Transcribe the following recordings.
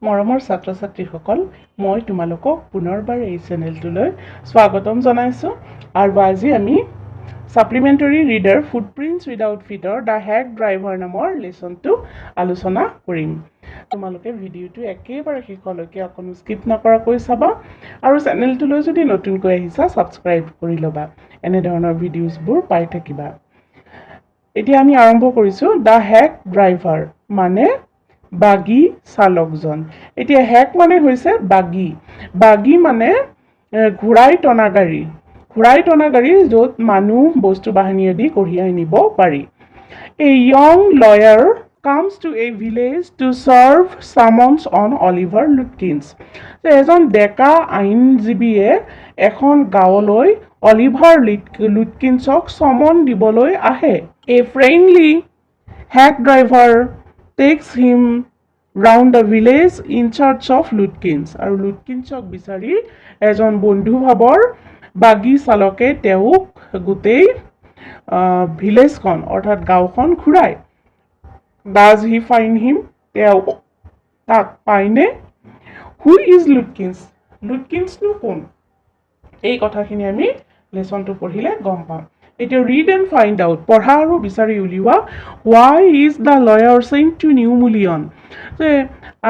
মৰমৰ ছাত্ৰ-ছাত্ৰীসকল, মই তোমালোকক পুনৰবাৰ এই চেনেলটোলৈ স্বাগতম জনাইছোঁ আৰু আজি আমি সাপ্লিমেণ্টাৰী ৰিডাৰ ফুটপ্ৰিণ্টছ উইদাউট ফিটৰ দ্য হেক ড্ৰাইভাৰ নামৰ লেচনটো আলোচনা কৰিম। তোমালোকে ভিডিঅ'টো একেবাৰে শেষলৈকে অকণো স্কিপ নকৰাকৈ চাবা আৰু চেনেলটোলৈ যদি নতুনকৈ আহিছা ছাবস্ক্ৰাইব কৰি ল'বা। এনেধৰণৰ ভিডিঅ'ছবোৰ পাই থাকিবা। এতিয়া আমি আৰম্ভ কৰিছোঁ দ্য হেক ড্ৰাইভাৰ মানে বাগী চালকজন। এতিয়া হেক মানে হৈছে বাগী মানে ঘোঁৰাই টনা গাড়ী। ঘোঁৰাই টনা গাড়ী য'ত মানুহ বস্তু বাহিনী আদি কঢ়িয়াই নিব পাৰি। A young lawyer comes to a village to serve summons on Oliver Lutkins. এজন ডেকা আইনজীৱীয়ে এখন গাঁৱলৈ অলিভাৰ লুটকিন্সক চমন দিবলৈ আহে। A friendly hack driver takes him round the village in search of Lutkins. আৰু লুটকিন্সক বিচাৰি এজন বন্ধুভাৱৰ বাগী চালকে তেওঁক গোটেই ভিলেজখন অৰ্থাৎ গাঁওখন ঘূৰাই। Does he find him? তেওঁ তাক পায়নে? Who is Lutkins? লুটকিন্সনো কোন? এই কথাখিনি আমি লেচনটো পঢ়িলে গম পাম। এতিয়া ৰিড এণ্ড ফাইণ্ড আউট, পঢ়া আৰু বিচাৰি উলিওৱা। Why is the lawyer sent to New Mullion? যে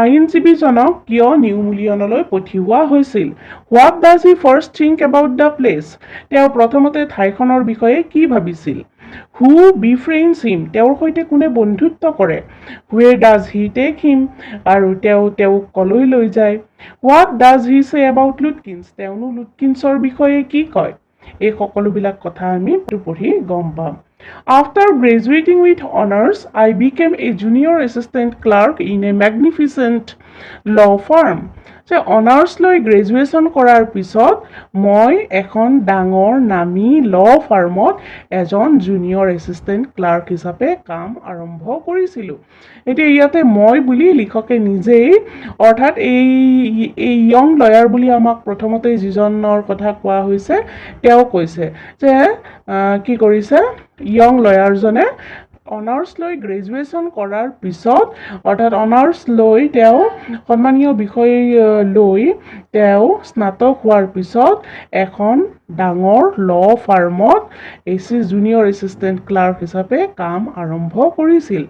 আইনজীৱীজনক কিয় নিউ মুলিয়নলৈ পঠিওৱা হৈছিল? What does he first think about the place? তেওঁ প্ৰথমতে ঠাইখনৰ বিষয়ে কি ভাবিছিল? Who befriends him? তেওঁৰ সৈতে কোনে বন্ধুত্ব কৰে? Where does he take him? আৰু তেওঁক কলৈ লৈ যায়? What does he say about Lutkins? তেওঁনো লুটকিন্সৰ বিষয়ে কি কয়? এই সকলোবিলাক কথা আমি পঢ়ি গম পাম। After graduating with honors, I became a junior assistant clerk in a magnificent law firm. Honours লৈ গ্ৰেজুৱেশ্যন কৰাৰ পিছত মই এখন ডাঙৰ নামী ল' ফাৰ্মত এজন জুনিয়ৰ এছিষ্টেণ্ট ক্লাৰ্ক হিচাপে কাম আৰম্ভ কৰিছিলোঁ। এতিয়া ইয়াতে মই বুলি লিখকে নিজেই অৰ্থাৎ এই য়ং লয়াৰ বুলি আমাক প্ৰথমতে যিজনৰ কথা কোৱা হৈছে তেওঁ কৈছে যে কি কৰিছে য়ং লয়াৰজনে অনাৰ্ছ লৈ গ্ৰেজুৱেশ্যন কৰাৰ পিছত অৰ্থাৎ অনাৰ্ছ লৈ তেওঁ সন্মানীয় বিষয় লৈ তেওঁ স্নাতক হোৱাৰ পিছত এখন ডাঙৰ ল' ফাৰ্মত জুনিয়ৰ এছিষ্টেণ্ট ক্লাৰ্ক হিচাপে কাম আৰম্ভ কৰিছিল।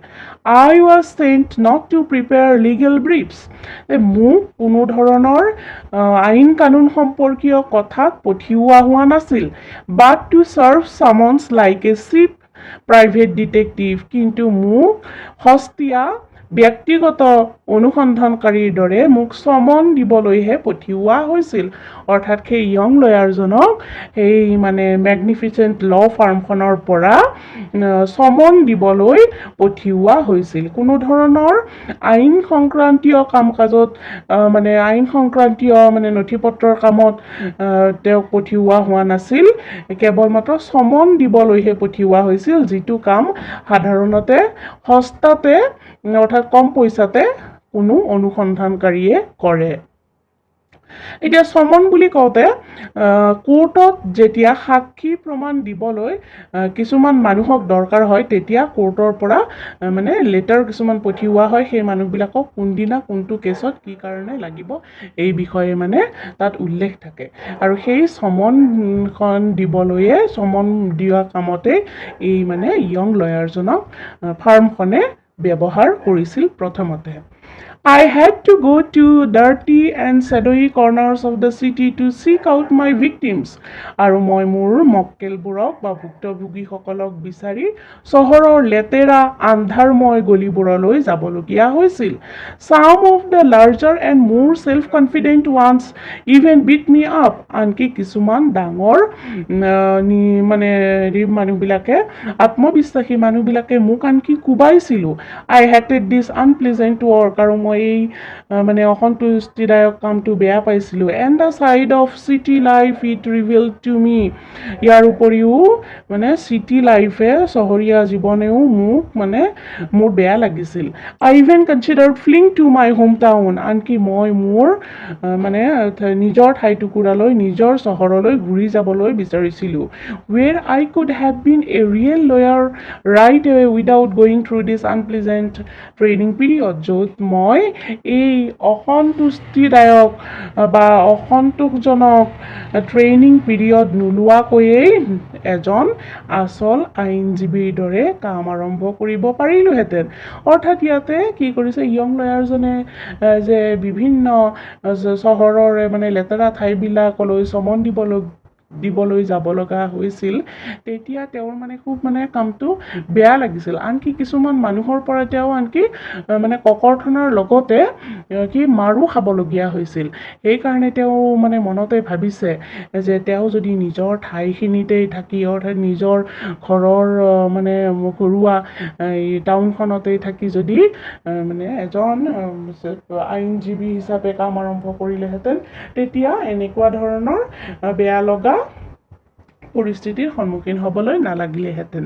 I was sent not to prepare legal briefs. মোক কোনো ধৰণৰ আইন কানুন সম্পৰ্কীয় কথাত পঠিওৱা হোৱা নাছিল। But to serve summons like a chief private detective, কিন্তু মোক সস্তীয়া ব্যক্তিগত অনুসন্ধানকাৰীৰ দৰে মোক চমন দিবলৈহে পঠিওৱা হৈছিল। অৰ্থাৎ সেই য়ং লয়াৰজনক সেই মানে মেগনিফিচেণ্ট ল' ফাৰ্মখনৰ পৰা চমন দিবলৈ পঠিওৱা হৈছিল। কোনো ধৰণৰ আইন সংক্ৰান্তীয় কাম কাজত আইন সংক্ৰান্তীয় নথি পত্ৰৰ কামত তেওঁক পঠিওৱা হোৱা নাছিল। কেৱল মাত্ৰ চমন দিবলৈহে পঠিওৱা হৈছিল, যিটো কাম সাধাৰণতে সস্তাতে অৰ্থাৎ কম পইচাতে কোনো অনুসন্ধানকাৰীয়ে কৰে। এতিয়া চমন বুলি কওঁতে কোৰ্টত যেতিয়া সাক্ষী প্ৰমাণ দিবলৈ কিছুমান মানুহক দৰকাৰ হয় তেতিয়া কোৰ্টৰ পৰা লেটাৰ কিছুমান পঠিওৱা হয়। সেই মানুহবিলাকক কোনদিনা কোনটো কেছত কি কাৰণে লাগিব এই বিষয়ে তাত উল্লেখ থাকে আৰু সেই চমনখন দিবলৈয়ে চমন দিয়া কামতে এই য়ং লয়াৰজনক ফাৰ্মখনে ব্যৱহাৰ কৰিছিল প্ৰথমতে। I had to go to dirty and shadowy corners of the city to seek out my victims. আৰু মই মোৰ মক্কেলবোৰক বা ভুক্তভোগীসকলক বিচাৰি চহৰৰ লেতেৰা আন্ধাৰময় গলিবোৰলৈ যাবলগীয়া হৈছিল। Some of the larger and more self-confident ones even beat me up. আনকি কিছুমান ডাঙৰ মানুহবিলাকে আত্মবিশ্বাসী মানুহবিলাকে মোক আনকি কোবাইছিলোঁ। I hated this unpleasant work, আৰু মই এই অসন্তুষ্টিদায়ক কামটো বেয়া পাইছিলোঁ। And the side of city life it revealed to me. ইয়াৰ উপৰিও চিটি লাইফে চহৰীয়া জীৱনেও মোক মোৰ বেয়া লাগিছিল। I even considered fleeing to my hometown. আনকি মই মোৰ নিজৰ ঠাইটুকুৰালৈ নিজৰ চহৰলৈ ঘূৰি যাবলৈ বিচাৰিছিলোঁ। Where I could have been a real lawyer right away without going through this unpleasant training period. য'ত মই এই অসন্তুষ্টিদায়ক বা অসন্তোষজনক ট্ৰেইনিং পিৰিয়ড নোলোৱাকৈয়েই এজন আচল আইনজীৱীৰ দৰে কাম আৰম্ভ কৰিব পাৰিলোহেঁতেন। অৰ্থাৎ ইয়াতে কি কৰিছে ইয়ং লয়াৰজনে যে বিভিন্ন চহৰৰ মানে লেতেৰা ঠাইবিলাকলৈ চমন দিবলৈ যাব লগা হৈছিল, তেতিয়া তেওঁৰ মানে খুব মানে কামটো বেয়া লাগিছিল। আনকি কিছুমান মানুহৰ পৰা তেওঁ আনকি মানে ককৰ্থনাৰ লগতে কি মাৰো খাবলগীয়া হৈছিল। সেইকাৰণে তেওঁ মানে মনতে ভাবিছে যে তেওঁ যদি নিজৰ ঠাইখিনিতেই থাকি অৰ্থাৎ নিজৰ ঘৰৰ মানে ঘৰুৱা এই টাউনখনতেই থাকি যদি মানে এজন আইনজীৱী হিচাপে কাম আৰম্ভ কৰিলেহেঁতেন, তেতিয়া এনেকুৱা ধৰণৰ বেয়া লগা পৰিস্থিতিৰ সন্মুখীন হ'বলৈ নালাগিলেহেঁতেন।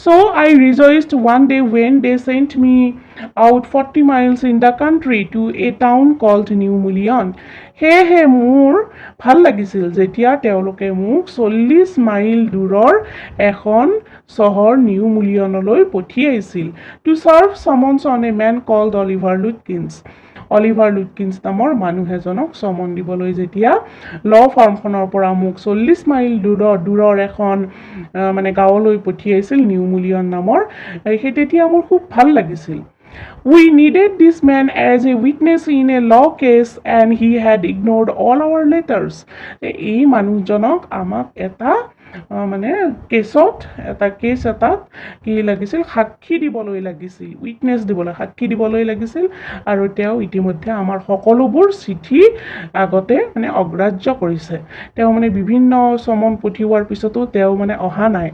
So I rejoiced one day when they sent me out 40 miles in the country to a town called New Mullion. সেয়েহে মোৰ ভাল লাগিছিল যেতিয়া তেওঁলোকে মোক 40 মাইল দূৰৰ এখন চহৰ নিউ মুলিয়নলৈ পঠিয়াইছিল। To serve summons on a man called Oliver Lutkins. Oliver Lutkins নামৰ মানুহ এজনক চমন দিবলৈ যেতিয়া ল' ফাৰ্মখনৰ পৰা মোক 40 মাইল দূৰৰ এখন মানে গাঁৱলৈ পঠিয়াইছিল নিউ মুলিয়ন নামৰ, সেই তেতিয়া মোৰ খুব ভাল লাগিছিল। We needed this man as a witness in a law case and he had ignored all our letters. এই মানুহজনক আমাক এটা মানে কেছ এটাত কি লাগিছিল সাক্ষী দিবলৈ লাগিছিল, উইটনেছ দিবলৈ সাক্ষী দিবলৈ লাগিছিল, আৰু তেওঁ ইতিমধ্যে আমাৰ সকলোবোৰ চিঠি আগতে মানে অগ্ৰাহ্য কৰিছে। তেওঁ মানে বিভিন্ন চমন পঠিওৱাৰ পিছতো তেওঁ মানে অহা নাই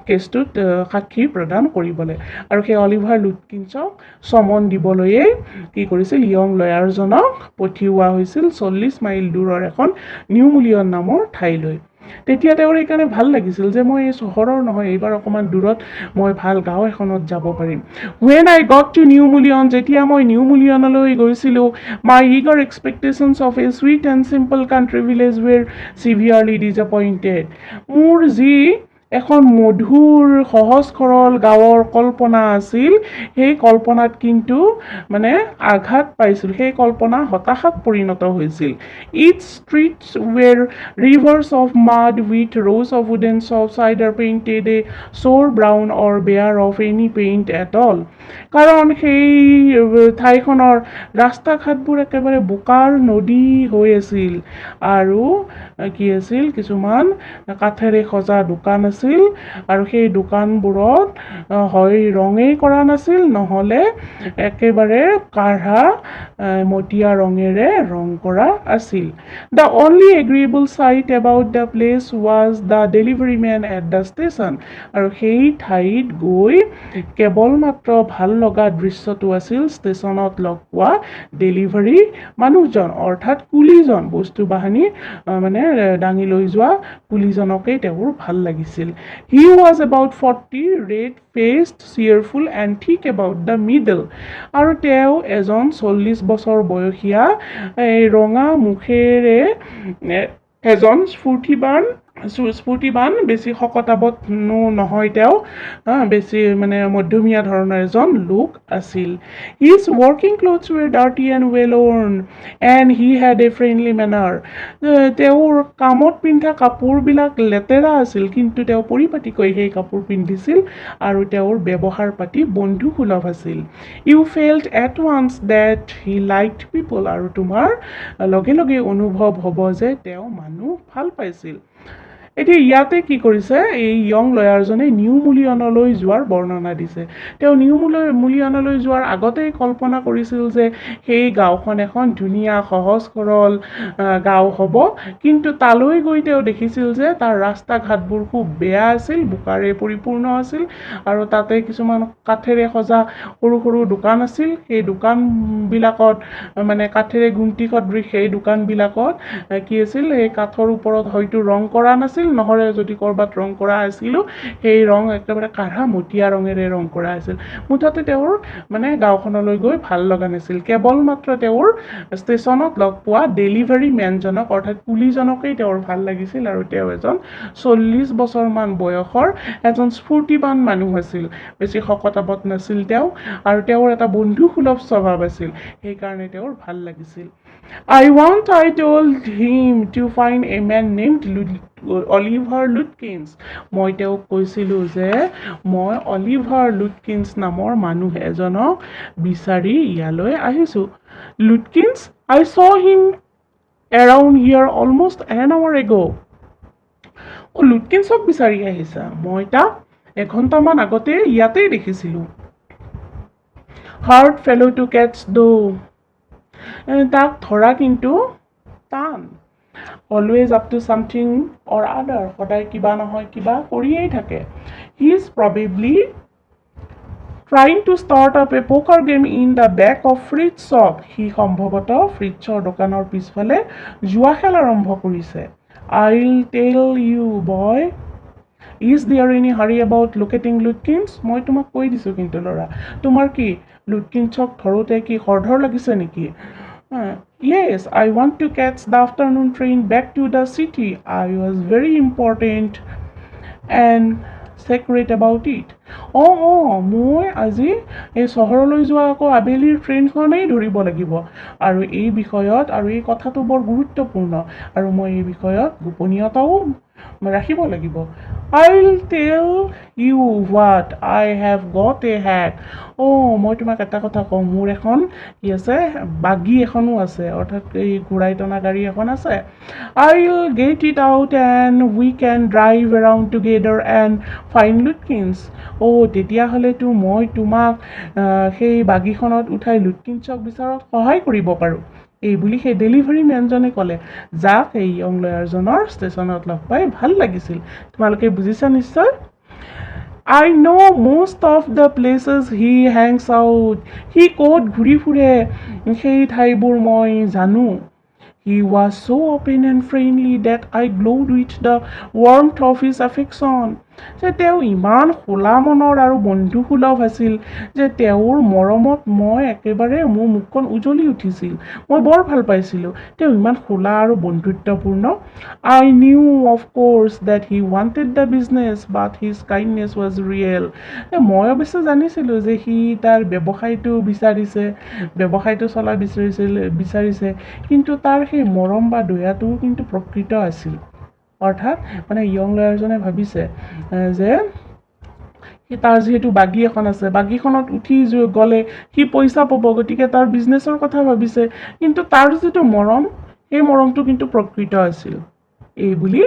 কেছটোত সাক্ষী প্ৰদান কৰিবলৈ, আৰু সেই অলিভাৰ লুটকিন্সক চমন দিবলৈয়ে কি কৰিছিল ইয়ং লয়াৰজনক পঠিওৱা হৈছিল 40 মাইল দূৰৰ এখন নিউ মুলিয়ন নামৰ ঠাইলৈ। তেতিয়া তেওঁৰ সেইকাৰণে ভাল লাগিছিল যে মই এই চহৰৰ নহয়, এইবাৰ অকণমান দূৰত মই ভাল গাঁও এখনত যাব পাৰিম। When I got to New Mullion, যেতিয়া মই নিউ মুলিয়নলৈ গৈছিলোঁ, my eager expectations of a sweet and simple country village were severely disappointed. মোৰ যি এখন মধুৰ সহজ সৰল গাঁৱৰ কল্পনা আছিল, সেই কল্পনাত কিন্তু মানে আঘাত পাইছিল, সেই কল্পনা হতাশাত পৰিণত হৈছিল। Its streets were rivers of mud with rows of wooden shops either painted a sour brown or bare of any paint at all. কাৰণ সেই ঠাইখনৰ ৰাস্তা ঘাটবোৰ একেবাৰে বোকাৰ নদী হৈ আছিল, আৰু কি আছিল কিছুমান কাঠেৰে সজা দোকান আছিল, আৰু সেই দোকানবোৰত হয় ৰঙেই কৰা নাছিল, নহ'লে একেবাৰে কাঢ়া মটীয়া ৰঙেৰে ৰং কৰা আছিল। The only agreeable sight about the place was the delivery man at the station. আৰু সেই ঠাইত গৈ কেৱল মাত্ৰ ভাল লগা দৃশ্যটো আছিল ষ্টেচনত লগ পোৱা ডেলিভাৰী মানুহজন, অৰ্থাৎ কুলিজন, বস্তু বাহানি মানে দাঙি লৈ যোৱা কুলিজনকেই তেওঁৰ ভাল লাগিছিল। He was about 40, red-faced, cheerful and thick about the middle. আৰু তেওঁ এজন 40 বছৰ বয়সীয়া ৰঙা মুখেৰে এজন স্ফূৰ্তিবান বেছি শকতাৱতনো নহয়, তেওঁ বেছি মানে মধ্যমীয়া ধৰণৰ এজন লোক আছিল। His working clothes were dirty and well-worn and he had a friendly manner. তেওঁৰ কামত পিন্ধা কাপোৰবিলাক লেতেৰা আছিল, কিন্তু তেওঁ পৰিপাটিকৈ সেই কাপোৰ পিন্ধিছিল, আৰু তেওঁৰ ব্যৱহাৰ পাতি বন্ধুসুলভ আছিল। You felt at once that he liked people. আৰু তোমাৰ লগে লগে অনুভৱ হ'ব যে তেওঁ মানুহ ভাল পাইছিল। এতিয়া ইয়াতে কি কৰিছে এই ইয়ং লয়াৰজনে নিউ মুলিয়নলৈ যোৱাৰ বৰ্ণনা দিছে। তেওঁ নিউ মুলিয়নলৈ যোৱাৰ আগতেই কল্পনা কৰিছিল যে সেই গাঁওখন এখন ধুনীয়া সহজ সৰল গাঁও হ'ব, কিন্তু তালৈ গৈ তেওঁ দেখিছিল যে তাৰ ৰাস্তা ঘাটবোৰ খুব বেয়া আছিল, বোকাৰে পৰিপূৰ্ণ আছিল, আৰু তাতে কিছুমান কাঠেৰে সজা সৰু সৰু দোকান আছিল। সেই দোকানবিলাকত মানে কাঠেৰে গুমটি সদৃশ সেই দোকানবিলাকত কি আছিল, এই কাঠৰ ওপৰত হয়তো ৰং কৰা নাছিল, আছিল নহ'লে যদি ক'ৰবাত ৰং কৰা আছিলোঁ সেই ৰং একেবাৰে কাঢ়া মটীয়া ৰঙেৰে ৰং কৰা আছিল মুঠতে তেওঁৰ মানে গাঁওখনলৈ গৈ ভাল লগা নাছিল কেৱল মাত্ৰ তেওঁৰ ষ্টেচনত লগ পোৱা ডেলিভাৰী মেনজনক অৰ্থাৎ কুলিজনকেই তেওঁৰ ভাল লাগিছিল আৰু তেওঁ এজন 40 বছৰমান বয়সৰ এজন স্ফূৰ্তিবান মানুহ আছিল বেছি শকতাবত নাছিল তেওঁ আৰু তেওঁৰ এটা বন্ধুসুলভ স্বভাৱ আছিল সেইকাৰণে তেওঁৰ ভাল লাগিছিল I told him to find a man named Oliver Lutkins. মই তেওঁক কৈছিলোঁ যে মই অলিভাৰ লুটকিন্স নামৰ মানুহ এজনক বিচাৰি ইয়ালৈ আহিছোঁ লুটকিন্স I saw him around here almost an hour ago. লুটকিন্সক বিচাৰি আহিছা মই তাক এঘণ্টামান আগতে ইয়াতেই দেখিছিলোঁ Hard fellow to catch though. তাক ধৰা কিন্তু টান always up to something or other সদায় কিবা নহয় কিবা কৰিয়েই থাকে he is probably trying to start up a poker game in the back of Fritz shop সি সম্ভৱতঃ ফ্ৰিজৰ দোকানৰ পিছফালে জুৱা খেল আৰম্ভ কৰিছে I'll tell you boy is there any hurry about locating Lutkins মই তোমাক কৈ দিছোঁ কিন্তু ল'ৰা তোমাৰ কি লুটকিন্সক ধৰোঁতে কি খৰধৰ লাগিছে নেকি Yes, I want to catch the afternoon train back to the city. I was very important and secret about it. মই আজি এই চহৰলৈ যোৱা আকৌ আবেলিৰ ট্ৰেইনখনেই ধৰিব লাগিব আৰু এই বিষয়ত আৰু এই কথাটো বৰ গুৰুত্বপূৰ্ণ আৰু মই এই বিষয়ত গোপনীয়তাও ৰাখিব লাগিব I'll tell you what I have got a hat. মই তোমাক এটা কথা কওঁ মোৰ এখন কি আছে বাগী এখনো আছে অৰ্থাৎ এই ঘোঁৰাই টনা গাড়ী এখন আছে I'll get it out and we can drive around together and find Lutkins. তেতিয়াহ'লেতো মই তোমাক সেই বাগীখনত উঠাই লুটকিন্সক বিচাৰত সহায় কৰিব পাৰোঁ এই বুলি সেই ডেলিভাৰী মেনজনে ক'লে যাক এই য়ং লয়াৰজনৰ ষ্টেচনত লগ পাই ভাল লাগিছিল তোমালোকে বুজিছা নিশ্চয় I know most of the places he hangs out. সি ক'ত ঘূৰি ফুৰে সেই ঠাইবোৰ মই জানো He was so open and friendly that I glowed with the warmth of his affection. যে তেওঁ ইমান খোলা মনৰ আৰু বন্ধুসুলভ আছিল যে তেওঁৰ মৰমত মই একেবাৰে মোৰ মুখখন উজ্বলি উঠিছিল মই বৰ ভাল পাইছিলোঁ তেওঁ ইমান খোলা আৰু বন্ধুত্বপূৰ্ণ I knew of course that he wanted the business but his kindness was real. মই অৱশ্যে জানিছিলোঁ যে সি তাৰ ব্যৱসায়টো চলা বিচাৰিছে কিন্তু তাৰ সেই মৰম বা দয়াটো কিন্তু প্ৰকৃত আছিল অৰ্থাৎ মানে য়ং লয়াৰজনে ভাবিছে যে তাৰ যিহেতু বাগী এখন আছে বাগীখনত উঠি গ'লে সি পইচা পাব গতিকে তাৰ বিজনেছৰ কথা ভাবিছে কিন্তু তাৰ যিটো মৰম সেই মৰমটো কিন্তু প্ৰকৃত আছিল এই বুলি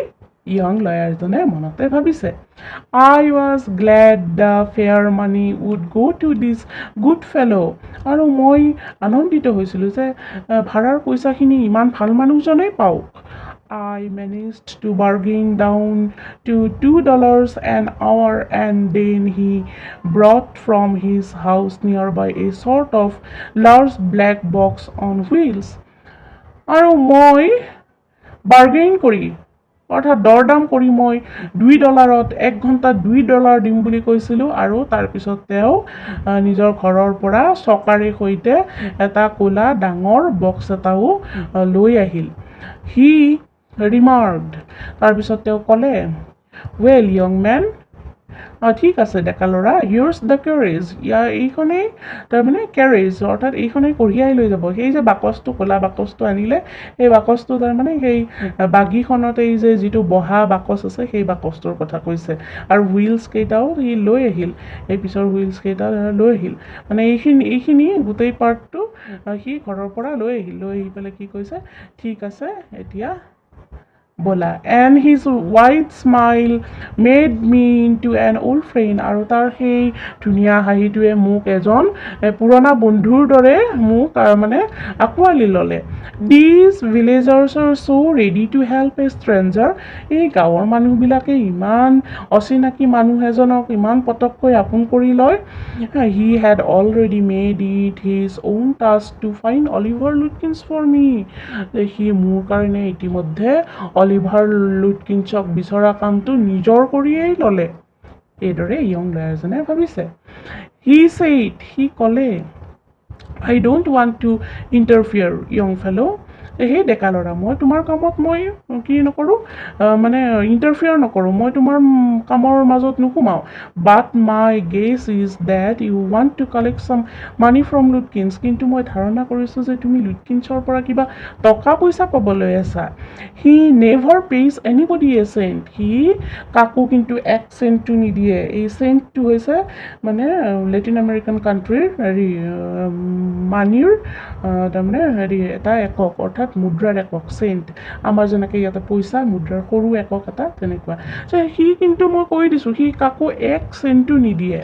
য়ং লয়াৰজনে মনতে ভাবিছে I was glad the fair money would go to this good fellow আৰু মই আনন্দিত হৈছিলোঁ যে ভাড়াৰ পইচাখিনি ইমান ভাল মানুহজনেই পাওক I managed to bargain down to $2 an hour and then he brought from his house nearby a sort of large black box on wheels আৰু মই বাৰ্গেইন কৰি অৰ্থাৎ দৰদাম কৰি মই $2 এক ঘণ্টাত $2 দিম বুলি কৈছিলোঁ আৰু তাৰপিছত তেওঁ নিজৰ ঘৰৰ পৰা চকাৰে সৈতে এটা ক'লা ডাঙৰ বক্স এটাও লৈ আহিল He remarked তাৰপিছত তেওঁ ক'লে Well young man ঠিক আছে ডেকা ল'ৰা হিয়াৰ্ছ দ্য কেৰেজ এইখনেই তাৰমানে কেৰেজ অৰ্থাৎ এইখনেই কঢ়িয়াই লৈ যাব সেই যে বাকচটো ক'লা বাকচটো আনিলে সেই বাকচটো তাৰমানে সেই বাগীখনত এই যে যিটো বহা বাকচ আছে সেই বাকচটোৰ কথা কৈছে আৰু হুইলছ কেইটাও সি লৈ আহিল এই পিছৰ হুইলছ কেইটা লৈ আহিল মানে এইখিনি গোটেই পাৰ্টটো সি ঘৰৰ পৰা লৈ আহি পেলাই কি কৈছে ঠিক আছে এতিয়া বলা and his white smile made me into an old friend আৰু তাৰ সেই ধুনীয়া হাঁহিটোৱে মোক এজন পুৰণা বন্ধুৰ দৰে মোক মানে আঁকোৱালি ল'লে These villagers are so ready to help a stranger এই গাঁৱৰ মানুহবিলাকে ইমান অচিনাকি মানুহ এজনক ইমান পটককৈ আপোন কৰি লয় He had already made it his own task to find Oliver Lutkins for me সি মোৰ কাৰণে ইতিমধ্যে অলিভাৰ লুটকিঞ্চক বিচৰা কামটো নিজৰ কৰিয়েই ল'লে এইদৰে য়ং লয়াৰজনে ভাবিছে সি ক'লে I don't want to interfere, young fellow. সেই ডেকা ল'ৰা মই তোমাৰ কামত মই কি নকৰোঁ মানে ইণ্টাৰফিয়াৰ নকৰোঁ মই তোমাৰ কামৰ মাজত নোসোমাওঁ but my guess is that you want to collect some money from লুটকিনছ কিন্তু মই ধাৰণা কৰিছোঁ যে তুমি লুটকিনছৰ পৰা কিবা টকা পইচা পাবলৈ আছা he never page anybody A scent সি কাকো কিন্তু এক চেণ্টটো নিদিয়ে এই চেণ্টটো হৈছে মানে লেটিন আমেৰিকান কাণ্ট্ৰিৰ হেৰি মানিৰ তাৰমানে হেৰি এটা একক অৰ্থাৎ মুদ্ৰাৰ একক চেণ্ট আমাৰ যেনেকৈ ইয়াতে পইচা মুদ্ৰাৰ সৰু একক এটা তেনেকুৱা সি কিন্তু মই কৈ দিছোঁ সি কাকো এক চেণ্টটো নিদিয়ে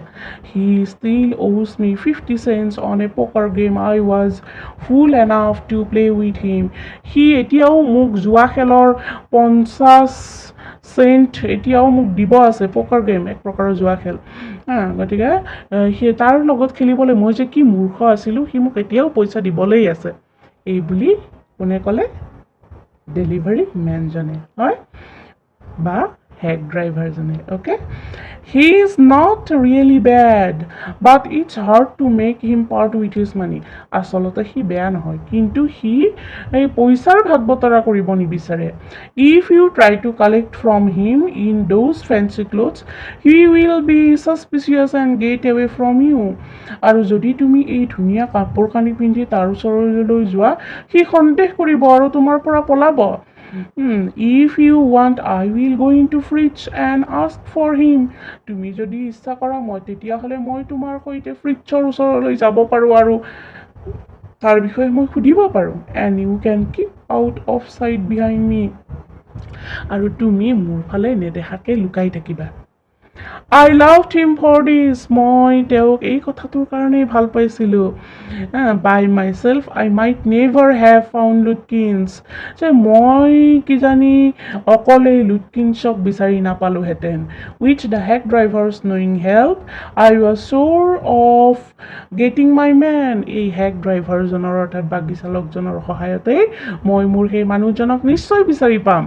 হি still owes me 50 cents on a poker game I was fool enough to play with him সি এতিয়াও মোক জুৱা খেলৰ 50 চেণ্ট এতিয়াও মোক দিব আছে পকাৰ গেম এক প্ৰকাৰৰ জুৱা খেল গতিকে সি তাৰ লগত খেলিবলৈ মই যে কি মূৰ্খ আছিলোঁ সি মোক এতিয়াও পইচা দিবলৈই আছে এই বুলি কোনে ক'লে ডেলিভাৰী মেনজনে হয় বা হেগ ড্ৰাইভাৰজনে okay he is not really bad but it's hard to make him part with his money আচলতে সি বেয়া নহয় কিন্তু সি এই পইচাৰ ভাগ বতৰা কৰিব নিবিচাৰে if you try to collect from him in those fancy clothes he will be suspicious and get away from you আৰু যদি তুমি এই ধুনীয়া কাপোৰ কানি পিন্ধি তাৰ ওচৰলৈ যোৱা সি সন্দেহ কৰিব আৰু তোমাৰ পৰা পলাব if you want I will go into fridge and ask for him তুমি যদি ইচ্ছা কৰা মই তেতিয়াহ'লে মই তোমাৰ সৈতে ফ্ৰিজৰ ওচৰলৈ যাব পাৰোঁ আৰু তাৰ বিষয়ে মই সুধিব পাৰোঁ and you can keep out of sight behind me আৰু তুমি মোৰ ফালে নেদেখাকে লুকাই থাকিবা I loved him for this মই তেওঁক এই কথাটোৰ কাৰণেই ভাল পাইছিলোঁ by myself I might never have found Lutkins যে মই কিজানি অকলে লুটকিনছক বিচাৰি নাপালোহেঁতেন which the hack drivers knowing help I was sure of getting my man এই হেক ড্ৰাইভাৰজনৰ অৰ্থাৎ বাগী চালকজনৰ সহায়তে মই মোৰ সেই মানুহজনক নিশ্চয় বিচাৰি পাম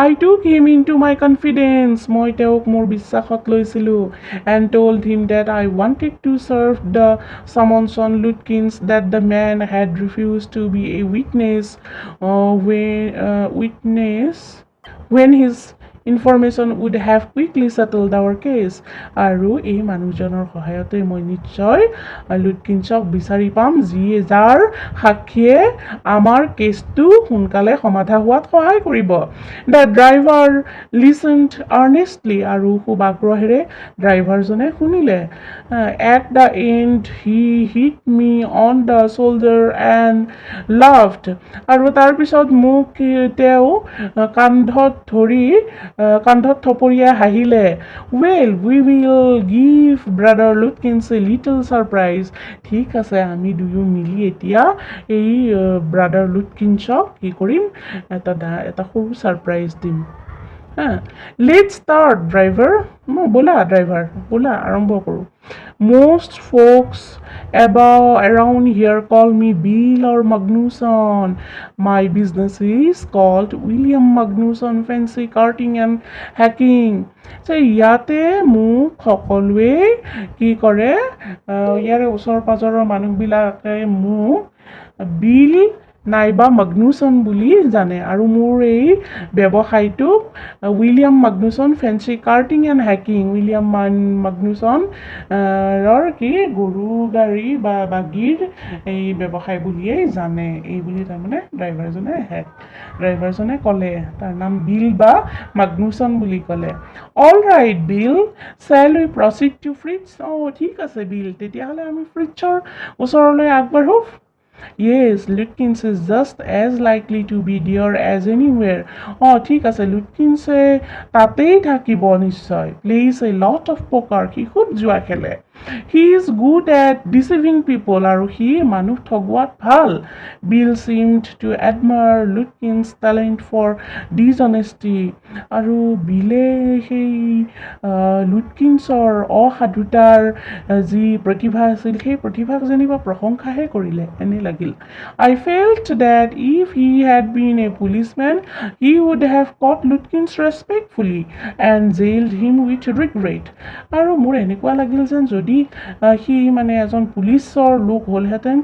I took him into my confidence মই তেওঁক মোৰ বিশ্বাসত লৈছিলোঁ and told him that I wanted to serve the summons on Lutkins that the man had refused to be a witness when his information would have quickly settled our case আৰু এই মানুহজনৰ সহায়তে মই নিশ্চয় লুটকিনছক বিচাৰি পাম যাৰ সাক্ষীয়ে আমাৰ কেছটো সোনকালে সমাধা হোৱাত সহায় কৰিব দ্য ড্ৰাইভাৰ লিচেণ্ড আৰ্নেষ্টলি আৰু খুব আগ্ৰহেৰে ড্ৰাইভাৰজনে শুনিলে at the end he hit me on the shoulder and laughed আৰু তাৰপিছত মোক তেওঁ কান্ধত থপৰিয়াই হাঁহিলে well we will give brother Lutkins a little surprise ঠিক আছে আমি দুয়ো মিলি এতিয়া এই ব্ৰাদাৰ লুটকিনছক কি কৰিম এটা সৰু ছাৰপ্ৰাইজ দিম লেটছ ষ্টাৰ্ট ড্ৰাইভাৰ ব'লা আৰম্ভ কৰোঁ most folks around here call me Bill or Magnusson my business is called William Magnusson Fancy Carting and Hacking ইয়াতে মোক সকলোৱে কি কৰে ইয়াৰে ওচৰ পাজৰৰ মানুহবিলাকে মোক বিল নাইবা মাগনুছন বুলি জানে আৰু মোৰ এই ব্যৱসায়টোক William Magnuson fancy carting and hacking William Magnuson কি গৰু গাড়ী বা বাগীৰ এই ব্যৱসায় বুলিয়েই জানে এই বুলি তাৰমানে ড্ৰাইভাৰজনে ক'লে তাৰ নাম বিল বা মাগনুছন বুলি ক'লে অল ৰাইট বিল চেল উই প্ৰচিড টু ফ্ৰিজ ঠিক আছে বিল তেতিয়াহ'লে আমি ফ্ৰিজৰ ওচৰলৈ আগবাঢ়ো Yes, Lutkins is just as likely to be there as anywhere. ঠিক আছে Lutkins তাতেই থাকিব নিশ্চয়. Plays a lot of poker. He খুব জুৱা খেলে. He is good at deceiving people আৰু সি মানুহ ঠগোৱাত ভাল Bill seemed to admire Lutkin's talent for dishonesty আৰু বিলে সেই লুটকিন্সৰ অসাধুতাৰ যি প্ৰতিভা আছিল সেই প্ৰতিভাক যেনিবা প্ৰশংসাহে কৰিলে এনে লাগিল I felt that if he had been a policeman he would have caught Lutkins respectfully and jailed him with regret আৰু মোৰ এনেকুৱা লাগিল যেন যদি সি মানে এজন পুলিচৰ লোক হ'লহেঁতেন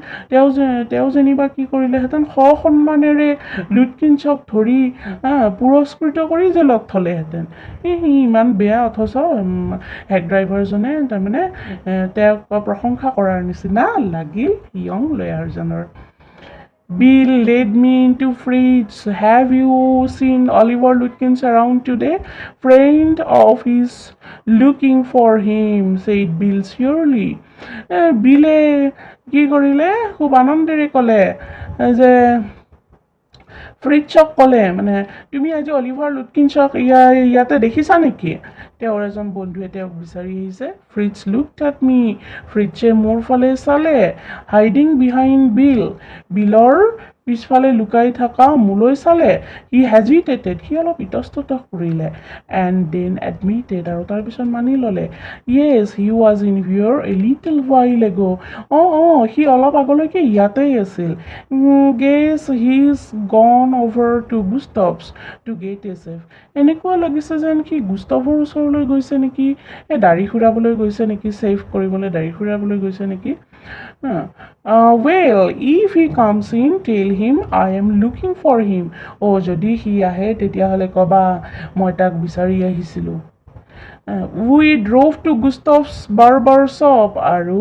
তেওঁ যেনিবা কি কৰিলেহেঁতেন সন্মানেৰে লুটকিন্সক ধৰি পুৰস্কৃত কৰি জেলত থলেহেঁতেন সি ইমান বেয়া অথচ হেড ড্ৰাইভাৰজনে তাৰমানে তেওঁক প্ৰশংসা কৰাৰ নিচিনা লাগিল young লয়াৰজনৰ Bill led me into Fritz. Have you seen Oliver Lutkins around today? Friend of his looking for him, said Bill surely. Bille কি কৰিলে খুব আনন্দেৰে ক'লে যে ফ্ৰিটছক ক'লে মানে তুমি আজি অলিভাৰ লুটকিন্সক ইয়াতে দেখিছা নেকি তেওঁৰ এজন বন্ধুৱে তেওঁক বিচাৰি আহিছে ফ্ৰিটছ লুকড এট মি ফ্ৰিটছে মোৰ ফালে চালে হাইডিং বিহাইণ্ড বিলৰ পিছফালে লুকাই থকা মোলৈ চালে হি হেজিটেটেড সি অলপ ইতস্তত কৰিলে এণ্ড দেন এডমিটেড আৰু তাৰপিছত মানি ল'লে yes he was in here a little while ago সি অলপ আগলৈকে ইয়াতেই আছিল guess he is gone over to Gustav's to get a safe এনেকুৱা লাগিছে যেন সি গুস্তাভৰ ওচৰলৈ গৈছে নেকি দাঢ়ি খুৰাবলৈ গৈছে নেকি সেভ কৰিবলৈ দাঢ়ি খুৰাবলৈ গৈছে নেকি well if he comes in tell him I am looking for him যদি সি আহে তেতিয়াহ'লে কবা মই তাক বিচাৰি আহিছিলোঁ we drove to Gustav's barber shop আৰু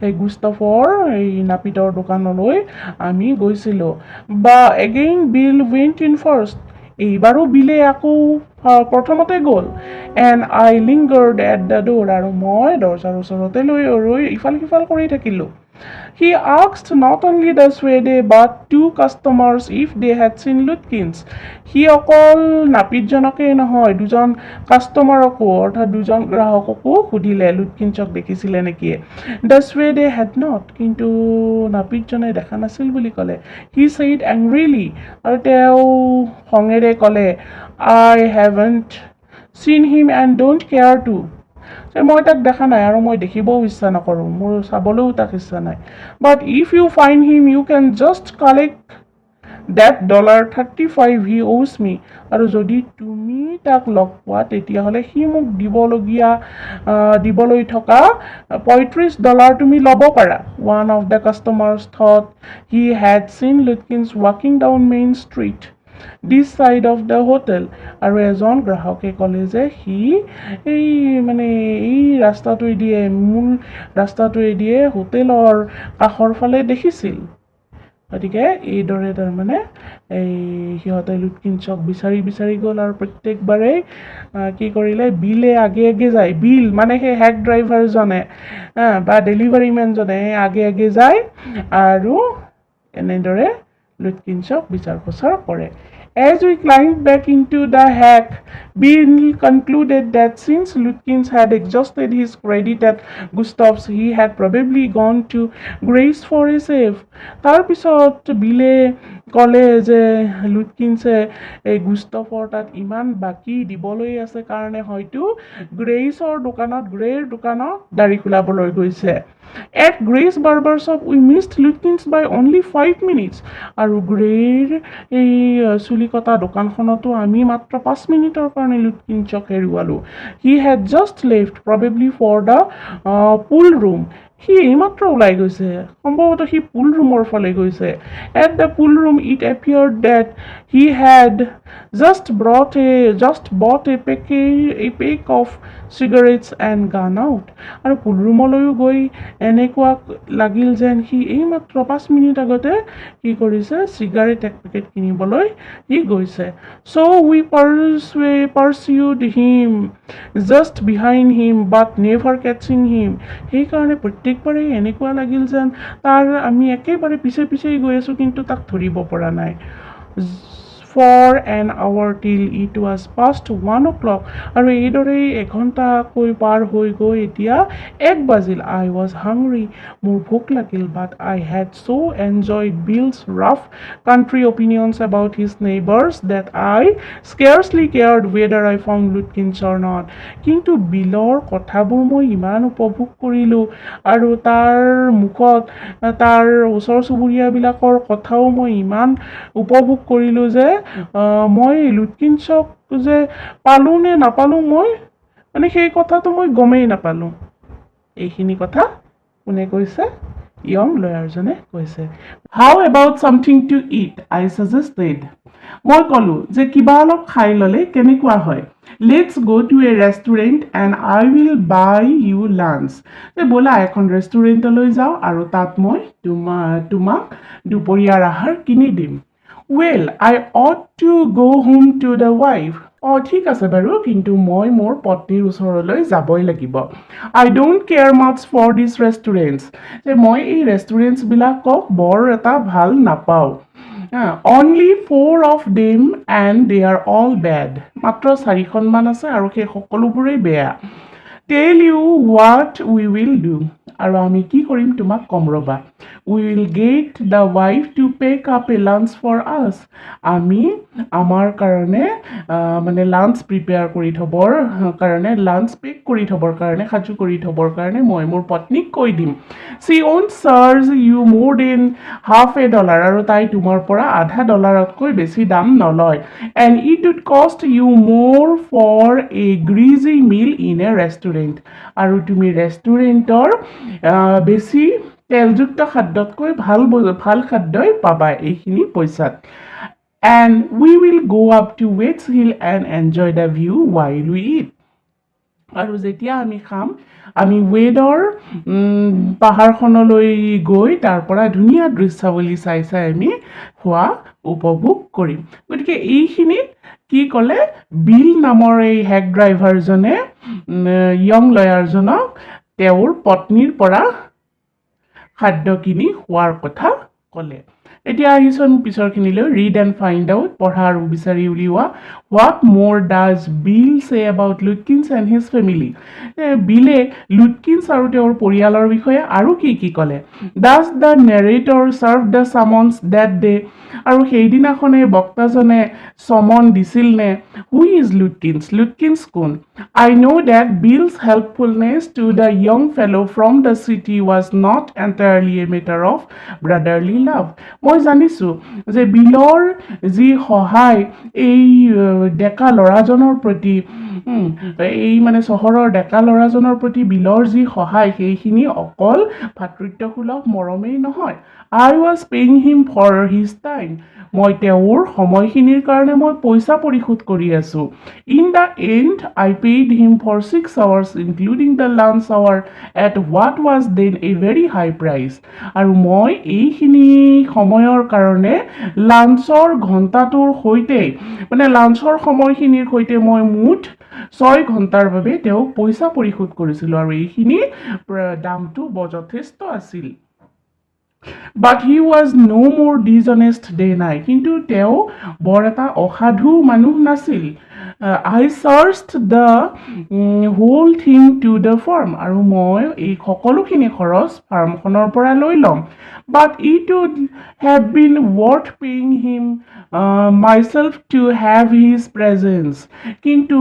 এই গুস্তাফৰ এই নাপিতৰ দোকানলৈ আমি গৈছিলোঁ বা again Bill went in first এইবাৰো বিলে আকৌ প্ৰথমতে গ'ল and I lingered at the door আৰু মই দৰজাৰ ওচৰতে ৰৈ ইফাল সিফাল কৰি থাকিলোঁ He asked not only the Swede but two customers if they had seen Lutkins. He অকল নাপিতজনকেই নহয় দুজন কাষ্টমাৰকো অৰ্থাৎ দুজন গ্ৰাহককো সুধিলে লুটকিন্সক দেখিছিলে নেকি The Swede had not কিন্তু নাপিতজনে দেখা নাছিল বুলি ক'লে He said angrily আৰু তেওঁ খঙেৰে ক'লে I haven't seen him and don't care to মই তাক দেখা নাই আৰু মই দেখিবও ইচ্ছা নকৰোঁ মোৰ চাবলৈও তাক ইচ্ছা নাই but if you find him you can just collect that $35 he owes me আৰু যদি তুমি তাক লগ পোৱা তেতিয়াহ'লে সি মোক দিবলৈ থকা $35 তুমি ল'ব পাৰা one of the customers thought he had seen Lutkins walking down Main Street this side of the hotel আৰু এজন গ্ৰাহকে ক'লে যে সি এই মূল ৰাস্তাটোৱেদিয়ে হোটেলৰ কাষৰ ফালে দেখিছিল গতিকে এইদৰে তাৰমানে এই সিহঁতে লুটকিন্সক বিচাৰি গ'ল আৰু প্ৰত্যেকবাৰেই কি কৰিলে বিলে আগে যায় বিল মানে সেই হেড ড্ৰাইভাৰজনে বা ডেলিভাৰী মেনজনে আগে যায় আৰু এনেদৰে লুটকিন্সক বিচাৰ খোচাৰ কৰে As we climbed back into the hack, Bill concluded that since Lutkins had exhausted his credit at Gustav's, he had probably gone to Grace for a save. তাৰপিছত বিলে ক'লে যে লুটকিন্সে এই গুস্তাফৰ তাত ইমান বাকী দিবলৈ আছে কাৰণে হয়তো গ্ৰেৰ দোকানত দাঢ়ি খোলাবলৈ গৈছে At Grace Barber Shop, we missed Lutkins by only 5 minutes. আৰু গ্ৰেৰ এই চুলি কটা দোকানখনতো আমি মাত্ৰ 5 মিনিটৰ কাৰণে লুটকিন্সক হেৰুৱালোঁ He had just left, probably for the pool room. সি এইমাত্ৰ ওলাই গৈছে সম্ভৱতঃ সি পুল ৰুমৰ ফালে গৈছে At the pool room, it appeared that he had just bought a pack of cigarettes and gone out. আৰু পুল ৰুমলৈও গৈ এনেকুৱা লাগিল যেন সি এইমাত্ৰ 5 মিনিট আগতে কি কৰিছে চিগাৰেট এক পেকেট কিনিবলৈ সি গৈছে So we pursued him just behind him but never catching him সেইকাৰণে প্ৰত্যেকবাৰেই এনেকুৱা লাগিল যেন তাৰ আমি একেবাৰে পিছে গৈ আছোঁ কিন্তু তাক ধৰিব পৰা নাই for an hour till it was past 1 o'clock. আৰু এইদৰেই এঘণ্টাকৈ পাৰ হৈ গৈ এতিয়া 1 বাজিল. I was hungry. মোৰ ভোক লাগিল. But I had so enjoyed Bill's rough country opinions about his neighbors that I scarcely cared whether I found Lutkins or not. কিন্তু বিলৰ কথাবোৰ মই ইমান উপভোগ কৰিলোঁ আৰু তাৰ মুখত তাৰ ওচৰ চুবুৰীয়াবিলাকৰ কথাও মই ইমান উপভোগ কৰিলোঁ যে মই লুটকিন্সক যে পালোঁ নে নাপালোঁ মই মানে সেই কথাটো মই গমেই নাপালোঁ. এইখিনি কথা কোনে কৈছে? ইয়ং লয়াৰজনে কৈছে. How about something to eat? I suggested. মই ক'লোঁ যে কিবা অলপ খাই ল'লে কেনেকুৱা হয়? Let's go to a restaurant and I will buy you lunch. ব'লা এখন ৰেষ্টুৰেণ্টলৈ যাওঁ আৰু তাত মই তোমাক দুপৰীয়াৰ আহাৰ কিনি দিম. Well, I ought to go home to the wife. ঠিক আছে বাৰু, কিন্তু মই মোৰ পত্নীৰ ওচৰলৈ যাবই লাগিব. I don't care much for these restaurants. মই এই ৰেষ্টুৰেণ্টছবিলাকক বৰ এটা ভাল নাপাওঁ. Only 4 of them and they are all bad. মাত্ৰ 4খনমান আছে আৰু সেই সকলোবোৰেই বেয়া. Tell you what we will do. আৰু আমি কি কৰিম তোমাক কম ৰ'বা. We will get the wife to pick up a lunch for us. আমি আমাৰ কাৰণে মানে লাঞ্চ প্ৰিপেয়াৰ কৰি থবৰ কাৰণে লাঞ্চ পেক কৰি থবৰ কাৰণে সাজু কৰি থবৰ কাৰণে মই মোৰ পত্নীক কৈ দিম. She won't charge you more than $50 আৰু তাই তোমাৰ পৰা $50তকৈ বেছি দাম নলয়. And it would cost you more for a greasy meal in a restaurant. আৰু তুমি ৰেষ্টুৰেণ্টৰ বেছি তেলযুক্ত খাদ্যতকৈ ভাল খাদ্যই পাবা এইখিনি পইচাত. And we will go up to Waits Hill and enjoy the view while we eat. আৰু যেতিয়া আমি খাম আমি ৱেডৰ পাহাৰখনলৈ গৈ তাৰ পৰা ধুনীয়া দৃশ্যাৱলী চাই চাই আমি খোৱা উপভোগ কৰিম. গতিকে এইখিনিত কি ক'লে বিল নামৰ এই হেক ড্ৰাইভাৰজনে য়ং লয়াৰজনক তেওঁৰ পত্নীৰ পৰা খাদ্য কিনি খোৱাৰ কথা ক'লে. এতিয়া আহিছোঁ আমি পিছৰখিনিলৈ. ৰিড এণ্ড ফাইণ্ড আউট, পঢ়া আৰু বিচাৰি উলিওৱা. হোৱাট মোৰ ডাজ বিল চে এবাউট লুটকিন্স এণ্ড হিজ ফেমিলি? বিলে লুটকিন্স আৰু তেওঁৰ পৰিয়ালৰ বিষয়ে আৰু কি কি ক'লে? Does the narrator serve the summons that day? আৰু সেইদিনাখনে বক্তাজনে চমন দিছিল নে? Who is লুটকিন্স? লুটকিন্স কোন? I know that Bill's helpfulness to the young fellow from the city was not entirely a matter of brotherly love. মই জানিছোঁ যে বিলৰ যি সহায় এই ডেকা ল'ৰাজনৰ প্ৰতি এই মানে চহৰৰ ডেকা ল'ৰাজনৰ প্ৰতি বিলৰ যি সহায় সেইখিনি অকল ভাতৃত্বসুলভ মৰমেই নহয়. I was paying him for his time. মই তেওঁৰ সময়খিনিৰ কাৰণে মই পইচা পৰিশোধ কৰি আছোঁ. In the end, I paid him for 6 hours, including the lunch hour, at what was then a very high price. আৰু মই এইখিনি সময়ৰ কাৰণে লাঞ্চৰ ঘণ্টাটোৰ সৈতে মানে লাঞ্চৰ সময়খিনিৰ সৈতে মই মুঠ 6 ঘণ্টাৰ বাবে তেওঁক পইচা পৰিশোধ কৰিছিলোঁ আৰু এইখিনি দামটো যথেষ্ট আছিল. But he was no more dishonest than I. কিন্তু তেওঁ বৰ এটা অসাধু মানুহ নাছিল. I searched the whole thing to the farm. আৰু মই এই সকলোখিনি খৰচ ফাৰ্মখনৰ পৰা লৈ ল'ম. But it would have been worth paying him myself to have his presence. কিন্তু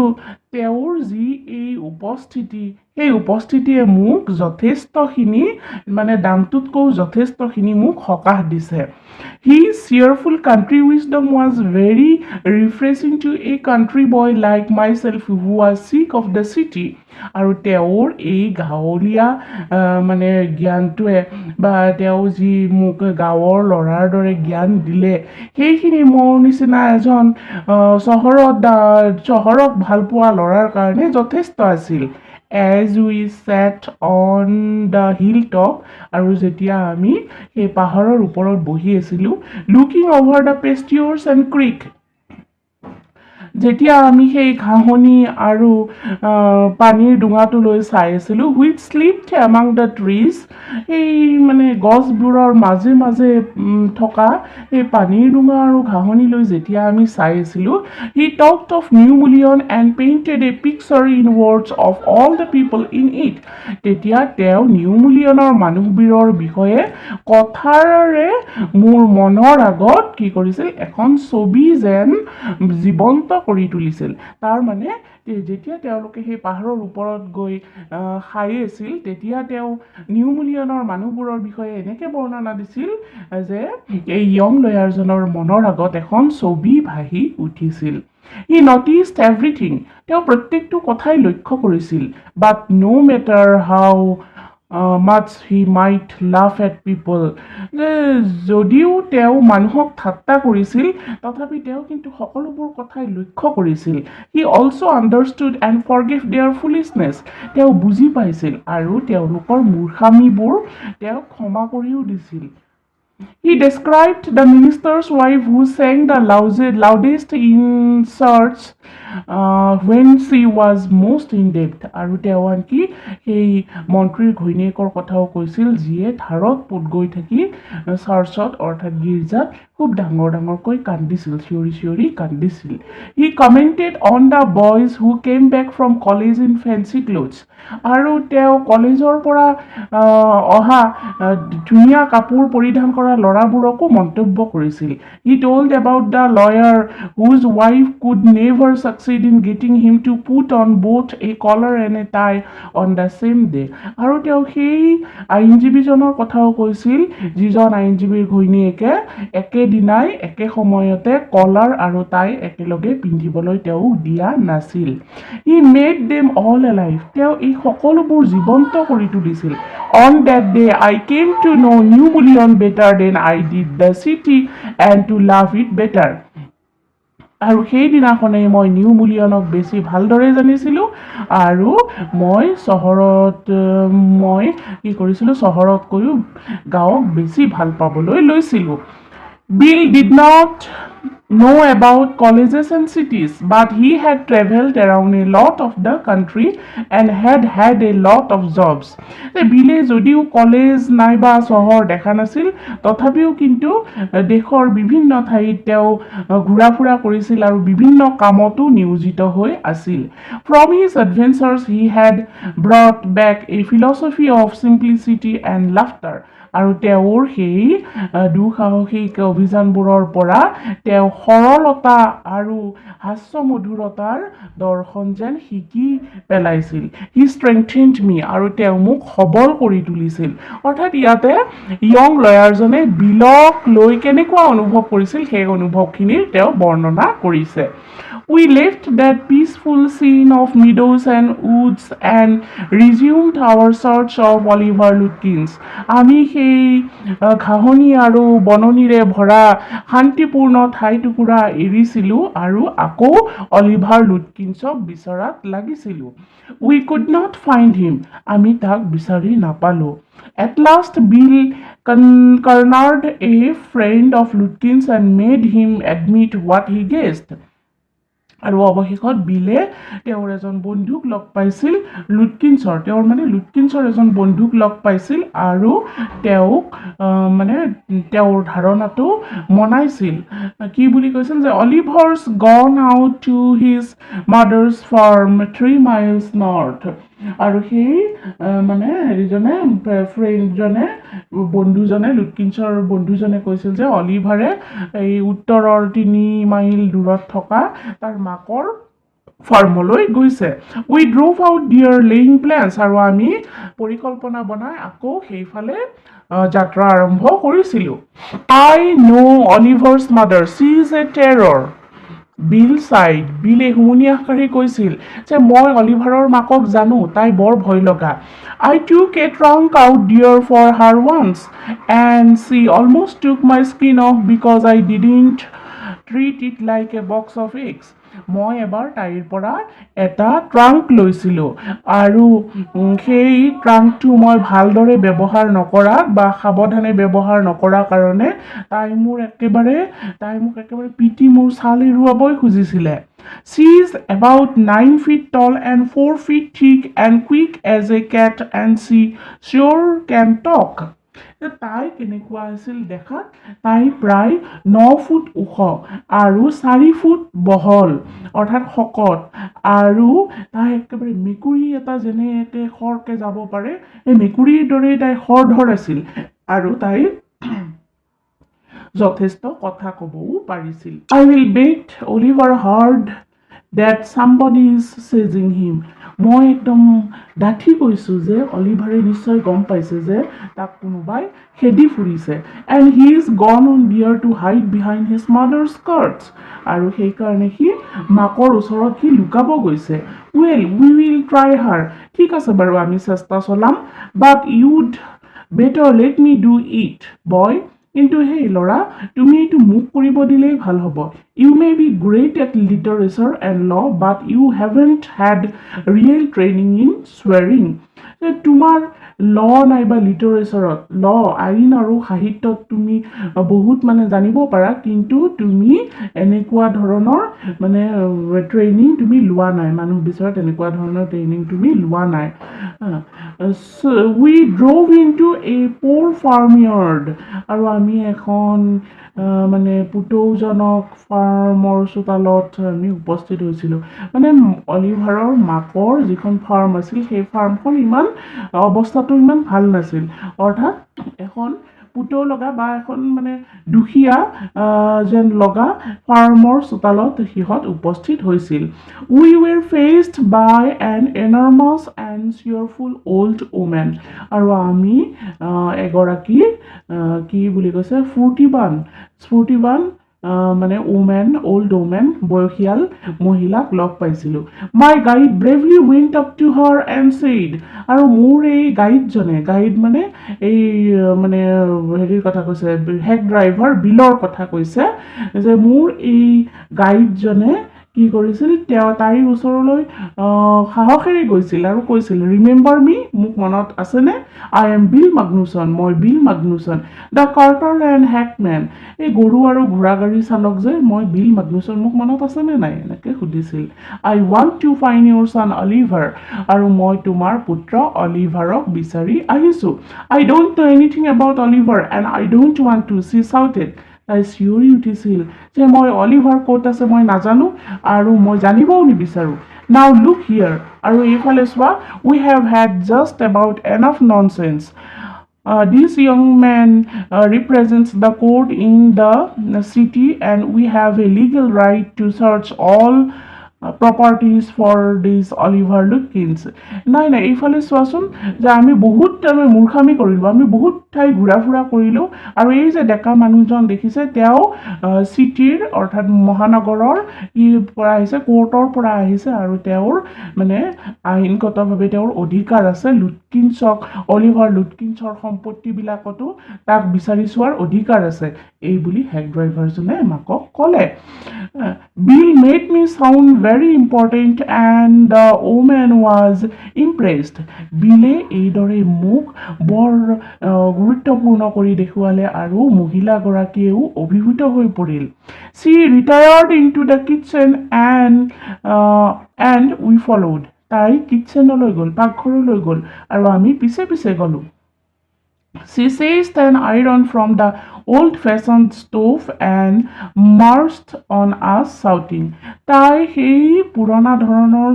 তেওঁৰ যি এই উপস্থিতি সেই উপস্থিতিয়ে মোক যথেষ্টখিনি মানে দামটোতকৈ যথেষ্টখিনি মোক সকাহ দিছে. His cheerful country wisdom was very refreshing to a country boy like myself who was sick of the city. আৰু তেওঁৰ এই গাঁৱলীয়া মানে জ্ঞানটোৱে বা তেওঁ যি মোক গাঁৱৰ ল'ৰাৰ দৰে জ্ঞান দিলে সেইখিনি মোৰ নিচিনা এজন চহৰক ভাল পোৱা ল'ৰাৰ কাৰণে যথেষ্ট আছিল. As we sat on the hilltop, আৰু যেতিয়া আমি সেই পাহাৰৰ ওপৰত বহি আছিলোঁ, looking over the pastures and creek, যেতিয়া আমি সেই ঘাঁহনি আৰু পানীৰ ডোঙাটো লৈ চাই আছিলোঁ, which slipped among the trees, এই মানে গছবোৰৰ মাজে মাজে থকা এই পানীৰ ডোঙা আৰু ঘাঁহনি লৈ যেতিয়া আমি চাই আছিলোঁ, হি talked of new million and painted A picture in words of all the people in it. তেতিয়া তেওঁ নিউ মিলিয়নৰ মানুহবোৰৰ বিষয়ে কথাৰে মোৰ মনৰ আগত কি কৰিছিল, এখন ছবি যেন জীৱন্ত কৰি তুলিছিল। তাৰ মানে যেতিয়া তেওঁলোকে সেই পাহাৰৰ ওপৰত গৈ খাই আছিল, তেতিয়া তেওঁ নিউ মিলিয়নৰ মানুহবোৰৰ বিষয়ে এনেকৈ বৰ্ণনা দিছিল যে এই য়ং লয়াৰজনৰ মনৰ আগত এখন ছবি ভাহি উঠিছিল। হি নটিছড এভৰিথিং, তেওঁ প্ৰত্যেকটো কথাই লক্ষ্য কৰিছিল। বাট ন' matter how much he mite love at পিপল, যে যদিও তেওঁ মানুহক ঠাট্টা কৰিছিল, তথাপি তেওঁ কিন্তু সকলোবোৰ কথাই লক্ষ্য কৰিছিল। He also' understood and forgive their foolishness, তেওঁ বুজি পাইছিল আৰু তেওঁলোকৰ মূৰ্খামিবোৰ তেওঁক ক্ষমা কৰিও দিছিল। He described the minister's wife who sang the loudest in church when she was most in debt, আৰু তেওঁ আনকি সেই মন্ত্ৰীৰ ঘৈণীয়েকৰ কথাও কৈছিল যিয়ে ধাৰত পোত গৈ থাকি চাৰ্চত অৰ্থাৎ গীৰ্জাত খুব ডাঙৰ ডাঙৰকৈ কান্দিছিল, চিঞৰি চিঞৰি কান্দিছিল। He commented on the boys who came back from college in fancy clothes, আৰু তেওঁ কলেজৰ পৰা অহা ধুনীয়া কাপোৰ পৰিধান কৰা ল'ৰাবোৰকো মন্তব্য কৰিছিল। He told about the lawyer whose wife could never succeed in getting him to put on both a collar and a tie on the same day, আৰু তেওঁ সেই আইনজীৱীজনৰ কথাও কৈছিল যিজন আইনজীৱীৰ ঘৈণীয়েকে একেদিনাই একে সময়তে কলাৰ আৰু টাই একেলগে পিন্ধিবলৈ তেওঁক দিয়া নাছিল। He made them all alive, তেওঁ এই সকলোবোৰ জীৱন্ত কৰি তুলিছিল। On that day I came to know New Million better than I did the city and to love it better, আৰু সেইদিনাখনেই মই নিউ মিলিয়নক বেছি ভালদৰে জানিছিলোঁ আৰু মই কি কৰিছিলোঁ, চহৰতকৈও গাঁৱক বেছি ভাল পাবলৈ লৈছিলোঁ। Bill did not know about colleges and cities, but he had traveled around a lot of the country and had a lot of jobs. বিলে যদিও কলেজ নাইবা চহৰ দেখা নাছিল, তথাপিও কিন্তু দেশৰ বিভিন্ন ঠাইত তেওঁ ঘূৰা ফুৰা কৰিছিল আৰু বিভিন্ন কামতো নিয়োজিত হৈ আছিল। From his adventures he had brought back a philosophy of simplicity and laughter, আৰু তেওঁৰ সেই দুঃসাহসিক অভিযানবোৰৰ পৰা তেওঁ সৰলতা আৰু হাস্যমধুৰতাৰ দৰ্শন যেন শিকি পেলাইছিল। He strengthened me, আৰু তেওঁ মোক সবল কৰি তুলিছিল। অৰ্থাৎ ইয়াতে য়ং লয়াৰজনে বিলক লৈ কেনেকুৱা অনুভৱ কৰিছিল সেই অনুভৱখিনিৰ তেওঁ বৰ্ণনা কৰিছে। We left that peaceful scene of meadows and woods and resumed our search of Oliver Lutkins. আমি সেই ঘাঁহনি আৰু বননিৰে ভৰা শান্তিপূৰ্ণ ঠাইটুকুৰা এৰিছিলোঁ আৰু আকৌ অলিভাৰ লুটকিন্সক বিচৰাত লাগিছিলোঁ। We could not find him, আমি তাক বিচাৰি নাপালোঁ। At last Bill cornered a friend of Lutkins and made him admit what he guessed, আৰু অৱশেষত বিলে তেওঁৰ এজন বন্ধুক লগ পাইছিল, লুটকিন্সৰ এজন বন্ধুক লগ পাইছিল আৰু তেওঁক তেওঁৰ ধাৰণাটো মনাইছিল। কি বুলি কৈছিল যে Oliver's gone out to his mother's farm 3 miles north, আৰু সেই লুটকিন্সৰ বন্ধুজনে কৈছিল যে অলিভাৰে এই উত্তৰৰ 3 মাইল দূৰত থকা তাৰ মাকৰ ফাৰ্মলৈ গৈছে। We drove out there laying plans, আৰু আমি পৰিকল্পনা বনাই আকৌ সেইফালে যাত্ৰা আৰম্ভ কৰিছিলোঁ। I know Oliver's mother, she is a terror. বিলে হুমুনিয়াহ কাঢ়ি কৈছিল যে মই অলিভাৰৰ মাকক জানো, তাই বৰ ভয় লগা। I took a trunk out there for her once and she almost took my skin off because I didn't treat it like a box of eggs. মই এবাৰ তাইৰ পৰা এটা ট্ৰাংক লৈছিলোঁ আৰু সেই ট্ৰাংকটো মই ভালদৰে ব্যৱহাৰ নকৰা বা সাৱধানে ব্যৱহাৰ নকৰা কাৰণে তাই মোক একেবাৰে পিটি মোৰ ছাল এৰুৱাবই খুজিছিলে। She is about 9 feet tall and 4 feet thick and quick as a cat, and she sure can talk. তাই কেনেকুৱা আছিল দেখাত? তাই প্ৰায় 9 ফুট ওখ আৰু 4 ফুট বহল, অৰ্থাৎ শকত, আৰু তাই একেবাৰে মেকুৰী এটা যেনে একে খৰকে যাব পাৰে এই মেকুৰীৰ দৰেই তাই খৰধৰ আছিল, আৰু তাই যথেষ্ট কথা ক'বও পাৰিছিল। I will bet Oliver heard that somebody is chasing him. মই একদম ডাঠি কৈছোঁ যে অলিভাৰে নিশ্চয় গম পাইছে যে তাক কোনোবাই খেদি ফুৰিছে, and he is gone on there to hide behind his mother's skirts. আৰু সেইকাৰণে সি মাকৰ ওচৰত সি লুকাব গৈছে। Well, we will try her. ঠিক আছে বাৰু, আমি চেষ্টা চলাম, but you'd better let me do it, boy. কিন্তু সেই ল'ৰা, তুমি এইটো মোক কৰিব দিলেই ভাল হ'ব। You may be great at literature and law, but you haven't had real training in swearing. তোমাৰ ল নাইবা লিটাৰেচাৰত, ল আইন আৰু সাহিত্যত তুমি বহুত মানে জানিব পাৰা, কিন্তু তুমি এনেকুৱা ধৰণৰ মানে ট্ৰেইনিং তুমি লোৱা নাই, মানুহ বিচৰাত এনেকুৱা ধৰণৰ ট্ৰেইনিং তুমি লোৱা নাই। We drove into a poor farmyard. আৰু আমি এখন মানে পুতৌজনক ফাৰ্মৰ চোতালত আমি উপস্থিত হৈছিলোঁ। মানে অলিভাৰৰ মাকৰ যিখন ফাৰ্ম আছিল সেই ফাৰ্মখন ইমান অৱস্থাটো ইমান ভাল নাছিল, অৰ্থাৎ এখন পুতৌ লগা বা এখন মানে দুখীয়া যেন লগা ফাৰ্মৰ চোতালত সিহঁত উপস্থিত হৈছিল। We were faced by an enormous and cheerful old woman. আৰু আমি এগৰাকী কি বুলি কৈছে স্ফূৰ্তিবান মানে old woman, বয়সীয়াল মহিলাক লগ পাইছিলোঁ। My guide bravely went up to her and said, আৰু মোৰ এই গাইড মানে এই মানে হেৰিৰ কথা কৈছে, হেড ড্ৰাইভাৰ বিলৰ কথা কৈছে, যে মোৰ এই গাইডজনে কি কৰিছিল, তাইৰ ওচৰলৈ সাহসেৰে গৈছিল আৰু কৈছিল, ৰিমেম্বাৰ মি, মোক মনত আছেনে? I am Bill Magnusson, মই বিল মাগনুছন, দ্য কাৰ্টাৰ এণ্ড হেকমেন, এই গৰু আৰু ঘোঁৰা গাড়ী চালক যে, মই বিল মাগনুছন, মোক মনত আছেনে নাই? এনেকৈ সুধিছিল। I want to find your son Oliver, আৰু মই তোমাৰ পুত্ৰ অলিভাৰক বিচাৰি আহিছোঁ। I don't know anything about Oliver and I don't want to, she shouted. তাই চিঞৰি উঠিছিল যে মই অলিভাৰ ক'ত আছে মই নাজানো আৰু মই জানিবও নিবিচাৰোঁ। Now look here, আৰু এইফালে চোৱা, we have had just about enough nonsense. This young man represents the court in the city, and we have a legal right to search all properties for this Oliver Lutkins. নাই এইফালে চোৱাচোন, যে আমি মূৰ্খামি কৰিলোঁ, আমি বহুত ঠাই ঘূৰা ফুৰা কৰিলোঁ, আৰু এই যে ডেকা মানুহজন দেখিছে, তেওঁ চিটিৰ অৰ্থাৎ মহানগৰৰ পৰা আহিছে, কোৰ্টৰ পৰা আহিছে, আৰু তেওঁৰ মানে আইনগতভাৱে তেওঁৰ অধিকাৰ আছে অলিভাৰ লুটকিন্সৰ সম্পত্তিবিলাকতো তাক বিচাৰি চোৱাৰ অধিকাৰ আছে, এই বুলি হেড ড্ৰাইভাৰজনে মাকক ক'লে। Bill made me sound very important and the woman was impressed. বিলে এইদৰে মোক বৰ গুৰুত্বপূৰ্ণ কৰি দেখুৱালে আৰু মহিলাগৰাকীয়েও অভিভূত হৈ পৰিল। She retired into the kitchen and we followed. তাই কিটচেনলৈ গ'ল, পাকঘৰলৈ গ'ল, আৰু আমি পিছে পিছে গ'লোঁ। She seized an iron from the old-fashioned stove and marched on us shouting. তাই সেই পুৰণা ধৰণৰ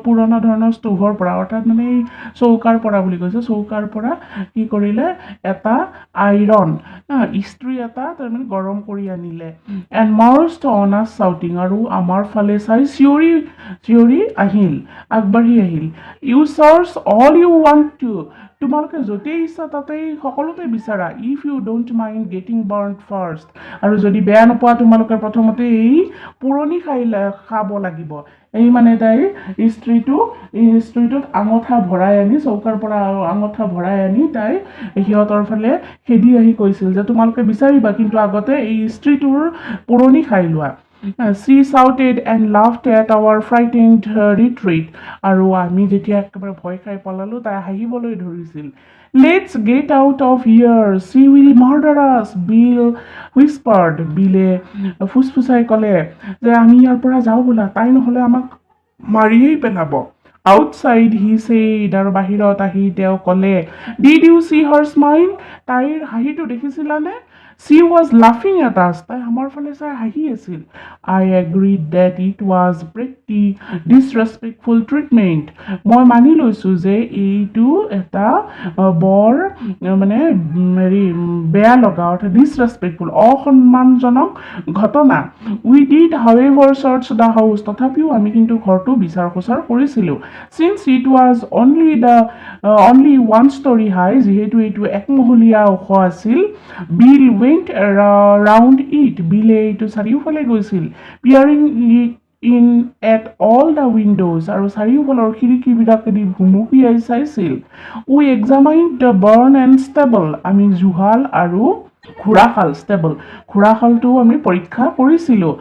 পুৰণা ধৰণৰ ষ্টোভৰ পৰা, অৰ্থাৎ মানে এই চৌকাৰ পৰা বুলি কৈছে, চৌকাৰ পৰা কি কৰিলে, এটা আইৰণ ইস্ত্ৰি এটা তাৰমানে গৰম কৰি আনিলে, and marched on us shouting, আৰু আমাৰ ফালে চাই চিঞৰি আগবাঢ়ি আহিল। You search all you want to, তোমালোকে য'তেই ইচ্ছা তাতেই সকলোতে বিচাৰা, if you don't mind getting burnt first, আৰু যদি বেয়া নোপোৱা তোমালোকে প্ৰথমতে এই পুৰণি খাব লাগিব। এই মানে তাই ইস্ত্ৰিটোত আঙঠা ভৰাই আনি, চৌকাৰ পৰা আঙঠা ভৰাই আনি তাই সিহঁতৰ ফালে খেদি আহি কৈছিল যে তোমালোকে বিচাৰিবা, কিন্তু আগতে এই ইস্ত্ৰিটোৰ পুৰণি খাই লোৱা। she shouted and laughed at our frightened retreat. আৰু আমি যেতিয়া একেবাৰে ভয় খাই পলালো তাই হাঁহিবলৈ ধৰিছিল. Let's get out of here. She will murder us, Bill whispered. বিলে ফুসফুসাই ক'লে যে আমি ইয়াৰ পৰা যাওঁ বোলা, তাই নহ'লে আমাক মাৰিয়েই পেলাব. Outside, he said, আৰু বাহিৰত আহি তেওঁ ক'লে, Did you see her smile? তাইৰ হাঁহিটো দেখিছিলানে? She was laughing at us. তাই আমাৰ ফালে চাই হাঁহি আছিল. I agreed that it was pretty disrespectful treatment. মই মানি লৈছোঁ যে এইটো এটা বৰ মানে হেৰি বেয়া লগা অৰ্থাৎ disrespectful অসন্মানজনক ঘটনা. We did however search the house. তথাপিও আমি কিন্তু ঘৰটো বিচাৰ খোচাৰ কৰিছিলোঁ. Since it was only one story high, যিহেতু এইটো একমহলীয়া ওখ আছিল, Bill went around it. বিলে এইটো চাৰিওফালে গৈছিল. Peering in at all the windows, আৰু চাৰিওফালৰ খিৰিকীবিলাকেদি ভুমুকিয়াই চাইছিল. We examined the barn and stable. আমি জুহাল আৰু ঘোঁৰাশাল ষ্টেবল ঘোঁৰাশালটো আমি পৰীক্ষা কৰিছিলোঁ.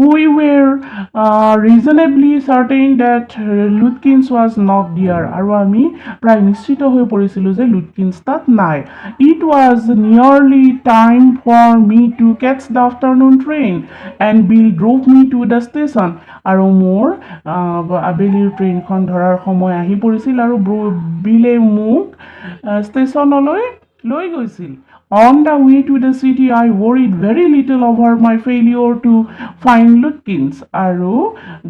We were reasonably certain that Lutkins was not there. আৰু আমি প্ৰায় নিশ্চিত হৈ পৰিছিলোঁ যে Lutkins তাত নাই. It was nearly time for me to catch the afternoon train and Bill drove me to the station. আৰু মোৰ আবেলিৰ ট্ৰেইনখন ধৰাৰ সময় আহি পৰিছিল আৰু বিলে মোক ষ্টেচনলৈ লৈ গৈছিল. On the way to the city, I worried very little over my failure to find Lutkins. আৰু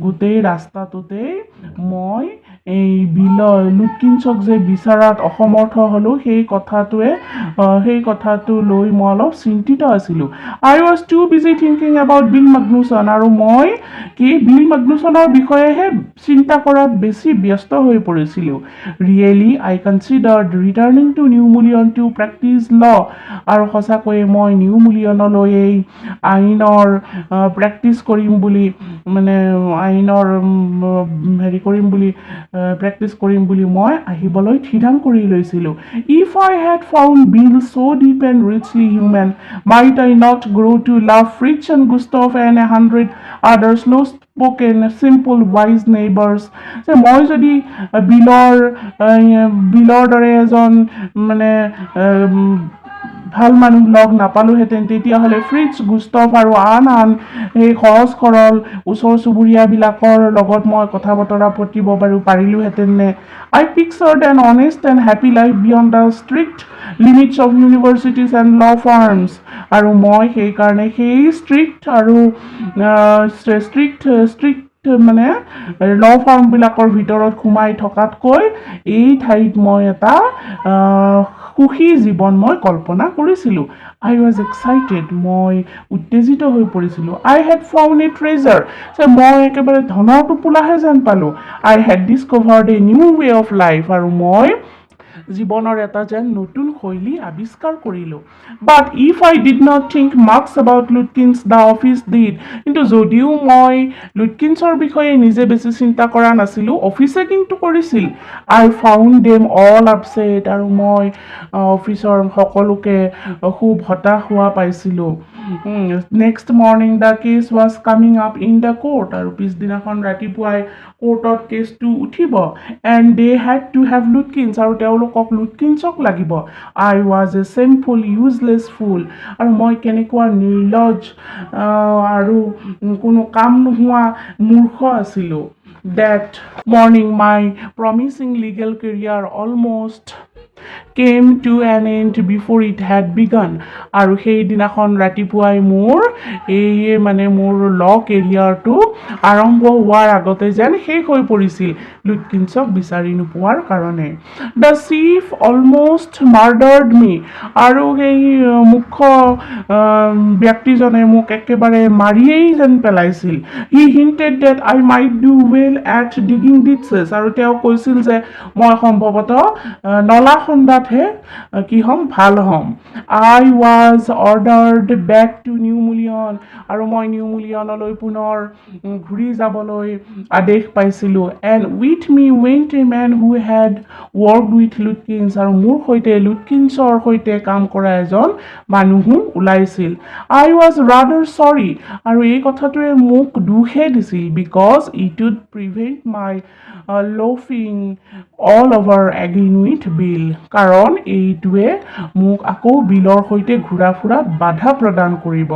গোটেই ৰাস্তাটোতে মই এই লুটকিনছক যে বিচাৰাত অসমৰ্থ হ'লোঁ সেই কথাটো লৈ মই অলপ চিন্তিত আছিলোঁ. I was too busy thinking about Bill Magnusson. আৰু মই বিল মাগনুছনৰ বিষয়েহে চিন্তা কৰাত বেছি ব্যস্ত হৈ পৰিছিলোঁ. Really, I considered returning to New Mullion to practice law. আৰু সঁচাকৈয়ে মই নিউ মুলিয়নলৈ এই আইনৰ প্ৰেক্টিছ কৰিম বুলি প্ৰেক্টিছ কৰিম বুলি মই আহিবলৈ থিৰাং কৰি লৈছিলোঁ. If I had found Bill so deep and richly human, might I not grow to love Fritz and Gustav and 100 other slow-spoken, simple, wise neighbors? যে মই যদি বিলৰ দৰে এজন ভাল মানুহ লগ নাপালোহেঁতেন, তেতিয়াহ'লে ফ্ৰিটছ, গুষ্টাভ আৰু আন সেই সহজ সৰল ওচৰ চুবুৰীয়াবিলাকৰ লগত মই কথা বতৰা পাতিব পাৰিলোহেঁতেনে? I pictured an honest and happy life beyond the strict limits of universities and law firms. আৰু মই সেইকাৰণে সেই ষ্ট্ৰিক্ট ল ফাৰ্মবিলাকৰ ভিতৰত সোমাই থকাতকৈ এই ঠাইত মই এটা সুখী জীৱন মই কল্পনা কৰিছিলোঁ. I was excited. মই উত্তেজিত হৈ পৰিছিলোঁ. I had found a treasure. মই একেবাৰে ধনৰ টোপোলাহে যেন পালোঁ. I had discovered a new way of life. আৰু মই জীৱনৰ এটা যেন নতুন শৈলী আৱিষ্কাৰ কৰিলোঁ. But if I did not think much about Lutkins, the office did. কিন্তু যদিও মই লুটকিনছৰ বিষয়ে নিজে বেছি চিন্তা কৰা নাছিলোঁ, অফিচে কিন্তু কৰিছিল. I found them all upset. আৰু মই অফিচৰ সকলোকে খুব হতাশ হোৱা পাইছিলোঁ. Next morning the case was coming up in the court. আৰু পিছদিনাখন ৰাতিপুৱাই কোৰ্টত কেছটো উঠিব. And they had to have Lutkins. আৰু তেওঁলোকক লুটকিনছক লাগিব. I was a shameful, useless fool. আৰু মই কেনেকুৱা নিৰ্লজ্জ আৰু কোনো কাম নোহোৱা মূৰ্খ আছিলোঁ. That morning my promising legal career almost came to an end before it had begun. আৰু সেইদিনাখন ৰাতিপুৱাই মোৰ ল কেৰিয়াৰটো আৰম্ভ হোৱাৰ আগতে যেন শেষ হৈ পৰিছিল লুটকিনছক বিচাৰি নোপোৱাৰ কাৰণে. The chief almost murdered me. আৰু সেই মুখ্য ব্যক্তিজনে মোক একেবাৰে মাৰিয়েই যেন পেলাইছিল. He hinted that I might do well at digging ditches. আৰু তেওঁ কৈছিল যে মই সম্ভৱতঃ নলা খণ্ডাতহে কি হ'ম ভাল হ'ম I was ordered back to New Mullion আৰু মই নিউ মুলিয়নলৈ পুনৰ ঘূৰি যাবলৈ আদেশ পাইছিলোঁ and with me went a man who had work with Lutkins আৰু মোৰ সৈতে লুটকিন্সৰ সৈতে কাম কৰা এজন মানুহো ওলাইছিল আই ৱাজ ৰাদাৰ চৰি আৰু এই কথাটোৱে মোক দুখে দিছিল because it would prevent my লফিং all over again with Bill কাৰণ এইটোৱে মোক আকৌ বিলৰ সৈতে ঘূৰা ফুৰাত বাধা প্ৰদান কৰিব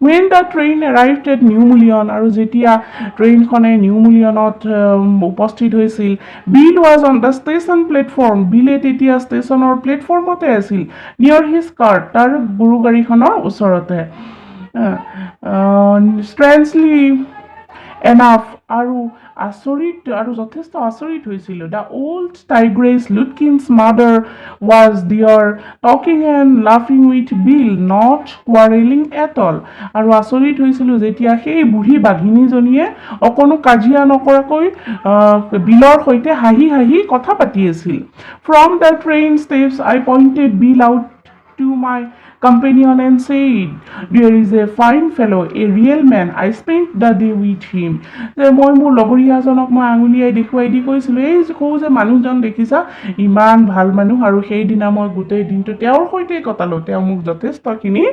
when the train arrived at New Mullion আৰু যেতিয়া ট্ৰেইনখনে নিউ মুলিয়নত উপস্থিত হৈছিল Bill was on the station platform বিলে তেতিয়া ষ্টেচনৰ প্লেটফৰ্মতে আছিল নিয়াৰ হিজ কাৰ্ট তাৰ গৰু গাড়ীখনৰ ওচৰতে strangely enough আৰু আচৰিত আৰু যথেষ্ট আচৰিত হৈছিল the old tigress Lutkins mother was there talking and লাফিং with Bill not quarrelling at all আৰু আচৰিত হৈছিলোঁ যেতিয়া সেই বুঢ়ী বাঘিনীজনীয়ে অকণো কাজিয়া নকৰাকৈ বিলৰ সৈতে হাঁহি হাঁহি কথা পাতি আছিল from the train steps I pointed bill out to my companion and said, there is a fine fellow, a real man. I spent the day with him. মই মোৰ লগৰীয়াজনক মই আঙুলিয়াই দেখুৱাই দি কৈছিলোঁ এই কওঁ যে মানুহজন দেখিছা ইমান ভাল মানুহ আৰু সেইদিনা মই গোটেই দিনটো তেওঁৰ সৈতে কটালোঁ তেওঁ মোক যথেষ্টখিনি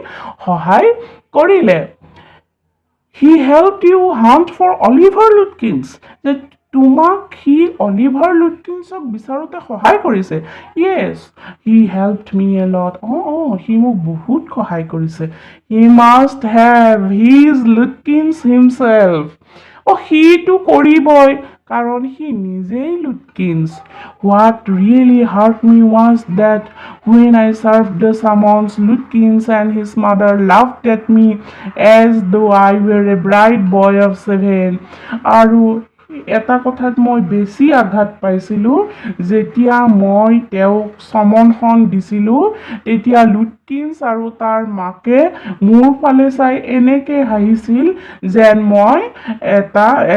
সহায় কৰিলে He helped you hunt for Oliver Lutkins. তোমাক সি অলিভাৰ লুটকিন্সক বিচাৰোতে সহায় কৰিছে Yes, he helped me a lot. সি মোক বহুত সহায় কৰিছে He must have his Lutkins himself. সিটো কৰিবই কাৰণ সি নিজেই লুটকিন্স What really hurt me was that when I served the summons, Lutkins and his mother laughed at me as though I were a bright boy of 7 আৰু এটা কথাত মই বেছি আঘাত পাইছিলোঁ যেতিয়া মই তেওঁক সমনখন দিছিলোঁ তেতিয়া লুটকিন্স আৰু তাৰ মাকে মোৰ ফালে চাই এনেকৈ হাঁহিছিল যেন মই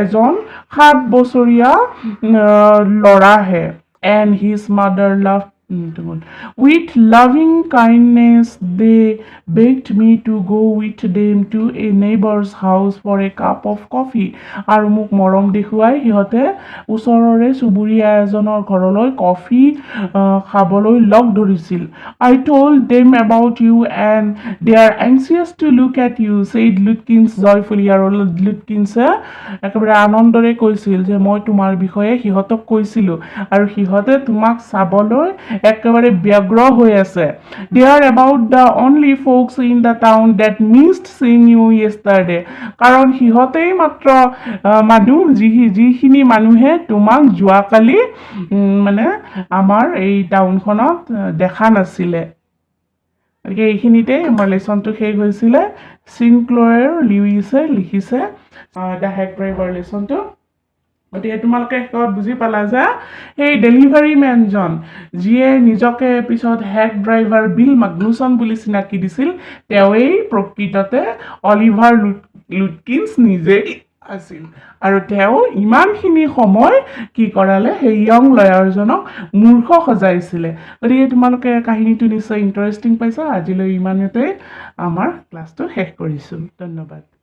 এজন 7 বছৰীয়া ল'ৰাহে and his mother laughed with loving kindness they begged me to go with them to a neighbor's house for a cup of coffee আৰু মোক মৰম দেখুৱাই সিহঁতে ওচৰৰে চুবুৰীয়া এজনৰ ঘৰলৈ কফি খাবলৈ লগ ধৰিছিল I told them about you and they are anxious to look at you said Lutkins joyfully আৰু লুটকিন্সে একেবাৰে আনন্দৰে কৈছিল যে মই তোমাৰ বিষয়ে সিহঁতক কৈছিলোঁ আৰু সিহঁতে তোমাক চাবলৈ একেবাৰে ব্যগ্ৰ হৈ আছে They are about the only folks in the town that missed seeing you yesterday কাৰণ সিহঁতেই মাত্ৰ মানুহ যিখিনি মানুহে তোমাক যোৱাকালি মানে আমাৰ এই টাউনখনত দেখা নাছিলে গতিকে এইখিনিতে আমাৰ লেচনটো শেষ হৈছিলে সিনক্লয়াৰ লিউইছে লিখিছে দ্য হেক ড্ৰাইভাৰ লেচনটো গতিকে তোমালোকে শেষত বুজি পালা যে সেই ডেলিভাৰী মেনজন যিয়ে নিজকে পিছত হেক ড্ৰাইভাৰ বিল মাগনুছন বুলি চিনাকি দিছিল তেওঁৱেই প্ৰকৃততে অলিভাৰ লুটকিন্স নিজেই আছিল আৰু তেওঁ ইমানখিনি সময় কি কৰালে সেই ইয়ং লয়াৰজনক মূৰ্খ সজাইছিলে গতিকে তোমালোকে কাহিনীটো নিশ্চয় ইণ্টাৰেষ্টিং পাইছা আজিলৈ ইমানতে আমাৰ ক্লাছটো শেষ কৰিছোঁ ধন্যবাদ